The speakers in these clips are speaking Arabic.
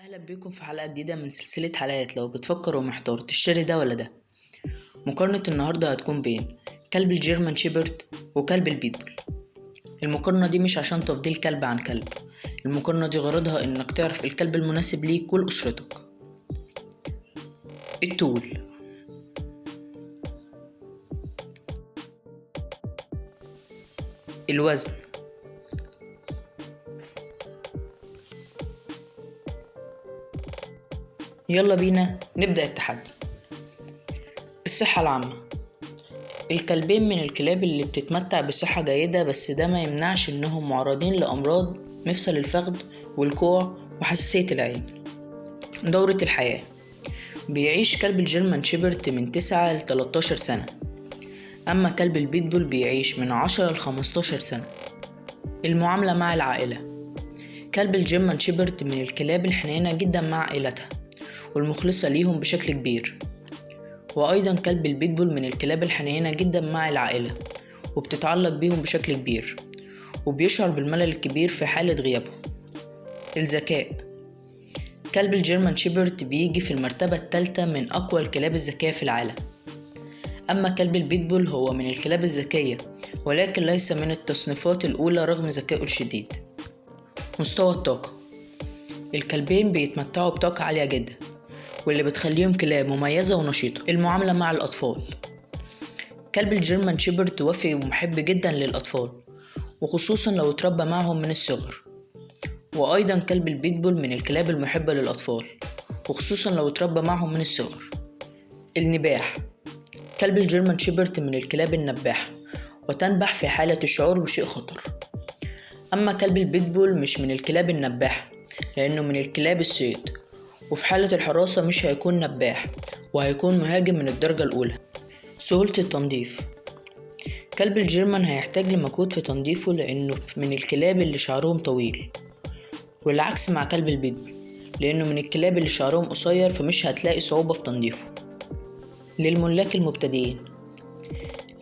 اهلا بيكم في حلقة جديدة من سلسلة حلقات. لو بتفكر ومحتار تشتري ده ولا ده، مقارنة النهاردة هتكون بين كلب الجيرمان شيبرد وكلب البيتبول. المقارنة دي مش عشان تفضيل كلب عن كلب، المقارنة دي غرضها انك تعرف الكلب المناسب ليك ولأسرتك. الطول، الوزن، يلا بينا نبدأ التحدي. الصحة العامة، الكلبين من الكلاب اللي بتتمتع بصحة جيدة، بس ده ما يمنعش انهم معرضين لأمراض مفصل الفخذ والكوع وحساسية العين. دورة الحياة، بيعيش كلب الجيرمان شيبرد من 9 ل 13 سنة، أما كلب البيتبول بيعيش من 10 ل 15 سنة. المعاملة مع العائلة، كلب الجيرمان شيبرد من الكلاب الحنينة جدا مع عائلتها والمخلصة ليهم بشكل كبير، وأيضا كلب البيتبول من الكلاب الحنينة جدا مع العائلة وبتتعلق بيهم بشكل كبير وبيشعر بالملل الكبير في حالة غيابهم. الذكاء، كلب الجيرمان شيبرد بيجي في المرتبة الثالثة من أقوى الكلاب الذكية في العالم، أما كلب البيتبول هو من الكلاب الذكية ولكن ليس من التصنيفات الأولى رغم ذكائه الشديد. مستوى الطاقة، الكلبين بيتمتعوا بطاقة عالية جدا واللي بتخليهم كلاب مميزة ونشيطة. المعاملة مع الأطفال، كلب الجيرمان شيبرد وفي ومحب جدا للأطفال وخصوصا لو اتربى معهم من الصغر، وأيضا كلب البيتبول من الكلاب المحبة للأطفال وخصوصا لو اتربى معهم من الصغر. النباح، كلب الجيرمان شيبرد من الكلاب النباحة وتنبح في حالة الشعور بشيء خطر، أما كلب البيتبول مش من الكلاب النباحة لأنه من الكلاب الصيد، وفي حالة الحراسة مش هيكون نباح وهيكون مهاجم من الدرجة الأولى. سهولة التنظيف، كلب الجيرمان هيحتاج لمجهود في تنظيفه لأنه من الكلاب اللي شعرهم طويل، والعكس مع كلب البيتبول لأنه من الكلاب اللي شعرهم قصير فمش هتلاقي صعوبة في تنظيفه. للملاك المبتدئين،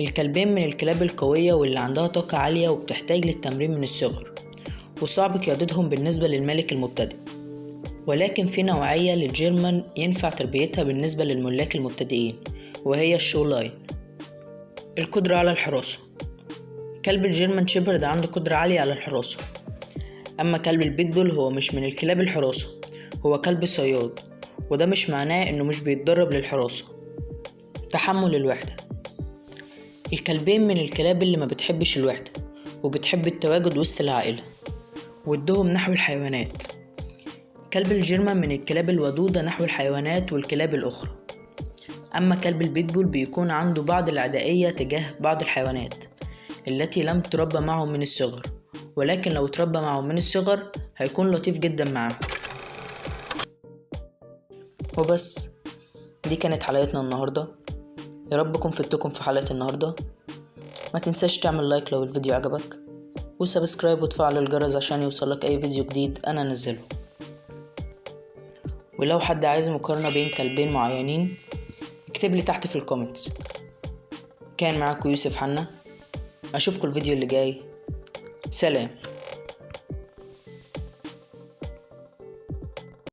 الكلبين من الكلاب القوية واللي عندها طاقة عالية وبتحتاج للتمرين من الصغر وصعب قيادتهم بالنسبة للمالك المبتدئ، ولكن في نوعية للجيرمان ينفع تربيتها بالنسبة للملاك المبتدئين وهي الشو لاين. القدرة على الحراسة، كلب الجيرمان شيبرد عنده قدرة عالية على الحراسة، أما كلب البيتبول هو مش من الكلاب الحراسة، هو كلب صياد وده مش معناه إنه مش بيتدرب للحراسة. تحمل الوحدة، الكلبين من الكلاب اللي ما بتحبش الوحدة وبتحب التواجد وسط العائلة ودهم نحو الحيوانات. كلب الجيرمان من الكلاب الودودة نحو الحيوانات والكلاب الأخرى، أما كلب البيتبول بيكون عنده بعض العدائية تجاه بعض الحيوانات التي لم تربى معهم من الصغر، ولكن لو تربى معهم من الصغر هيكون لطيف جدا معهم. وبس، دي كانت حلقتنا النهاردة، يا رب أكون فدتكم في حلقة النهاردة. ما تنساش تعمل لايك لو الفيديو عجبك وسبسكرايب وتفعل الجرس عشان يوصلك أي فيديو جديد أنا أنزله. ولو حد عايز مقارنة بين كلبين معينين اكتب لي تحت في الكومنتس. كان معاكم يوسف حنا، اشوفكم الفيديو اللي جاي، سلام.